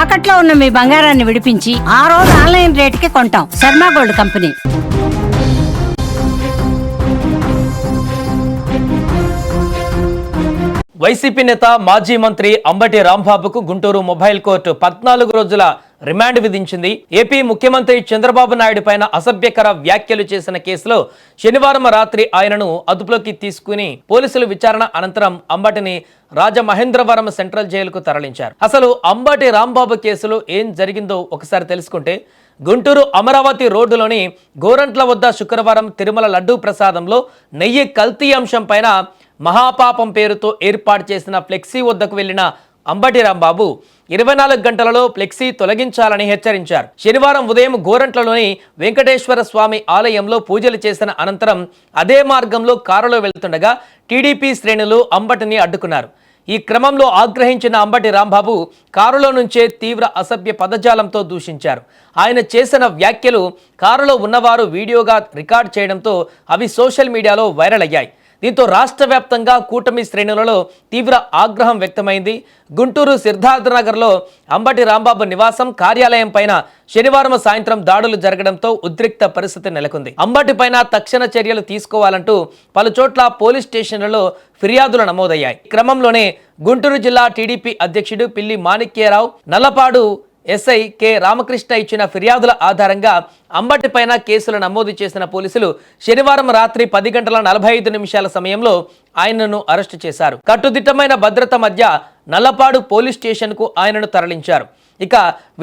తాకట్లో ఉన్న మీ బంగారాన్ని విడిపించి ఆ రోజు ఆన్లైన్ రేటుకి కొంటాం. Sharma gold company. వైసీపీ నేత మాజీ మంత్రి అంబటి రాంబాబుకు గుంటూరు మొబైల్ కోర్టు 14 రోజుల రిమాండ్ విధించింది. ఏపీ ముఖ్యమంత్రి చంద్రబాబు నాయుడు పైన అసభ్యకర వ్యాఖ్యలు చేసిన కేసులో శనివారం రాత్రి ఆయనను అదుపులోకి తీసుకుని పోలీసులు విచారణ అనంతరం అంబటిని రాజమహేంద్రవరం సెంట్రల్ జైలుకు తరలించారు. అసలు అంబటి రాంబాబు కేసులో ఏం జరిగిందో ఒకసారి తెలుసుకుంటే, గుంటూరు అమరావతి రోడ్డులోని గోరంట్ల వద్ద శుక్రవారం తిరుమల లడ్డూ ప్రసాదంలో నెయ్యి కల్తీ అంశం పైన మహాపాపం పేరుతో ఏర్పాటు చేసిన ఫ్లెక్సీ వద్దకు వెళ్లిన అంబటి రాంబాబు 24 గంటలలో ఫ్లెక్సీ తొలగించాలని హెచ్చరించారు. శనివారం ఉదయం గోరంట్లలోని వెంకటేశ్వర స్వామి ఆలయంలో పూజలు చేసిన అనంతరం అదే మార్గంలో కారులో వెళ్తుండగా టీడీపీ శ్రేణులు అంబటిని అడ్డుకున్నారు. ఈ క్రమంలో ఆగ్రహించిన అంబటి రాంబాబు కారులో నుంచే తీవ్ర అసభ్య పదజాలంతో దూషించారు. ఆయన చేసిన వ్యాఖ్యలు కారులో ఉన్నవారు వీడియోగా రికార్డ్ చేయడంతో అవి సోషల్ మీడియాలో వైరల్ అయ్యాయి. దీంతో రాష్ట్ర వ్యాప్తంగా కూటమి శ్రేణులలో తీవ్ర ఆగ్రహం వ్యక్తమైంది. గుంటూరు సిద్ధార్థనగర్లో అంబటి రాంబాబు నివాసం కార్యాలయం పైన శనివారం సాయంత్రం దాడులు జరగడంతో ఉద్రిక్త పరిస్థితి నెలకొంది. అంబటి పైన తక్షణ చర్యలు తీసుకోవాలంటూ పలు చోట్ల పోలీస్ స్టేషన్లలో ఫిర్యాదులు నమోదయ్యాయి. క్రమంలోనే గుంటూరు జిల్లా టీడీపీ అధ్యక్షుడు పిల్లి మాణిక్యరావు, నల్లపాడు ఎస్ఐ కె రామకృష్ణ ఇచ్చిన ఫిర్యాదుల ఆధారంగా అంబటి పైన కేసులు నమోదు చేసిన పోలీసులు శనివారం రాత్రి 10:45 సమయంలో ఆయనను అరెస్టు చేశారు. కట్టుదిట్టమైన భద్రత మధ్య నల్లపాడు పోలీస్ స్టేషన్కు ఆయనను తరలించారు. ఇక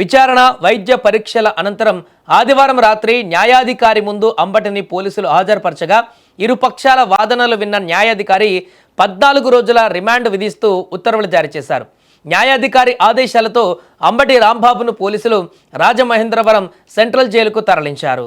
విచారణ, వైద్య పరీక్షల అనంతరం ఆదివారం రాత్రి న్యాయాధికారి ముందు అంబటిని పోలీసులు హాజరుపరచగా ఇరు పక్షాల వాదనలు విన్న న్యాయాధికారి 14 రోజుల రిమాండ్ విధిస్తూ ఉత్తర్వులు జారీ చేశారు. న్యాయాధికారి ఆదేశాలతో అంబటి రాంబాబును పోలీసులు రాజమహేంద్రవరం సెంట్రల్ జైలుకు తరలించారు.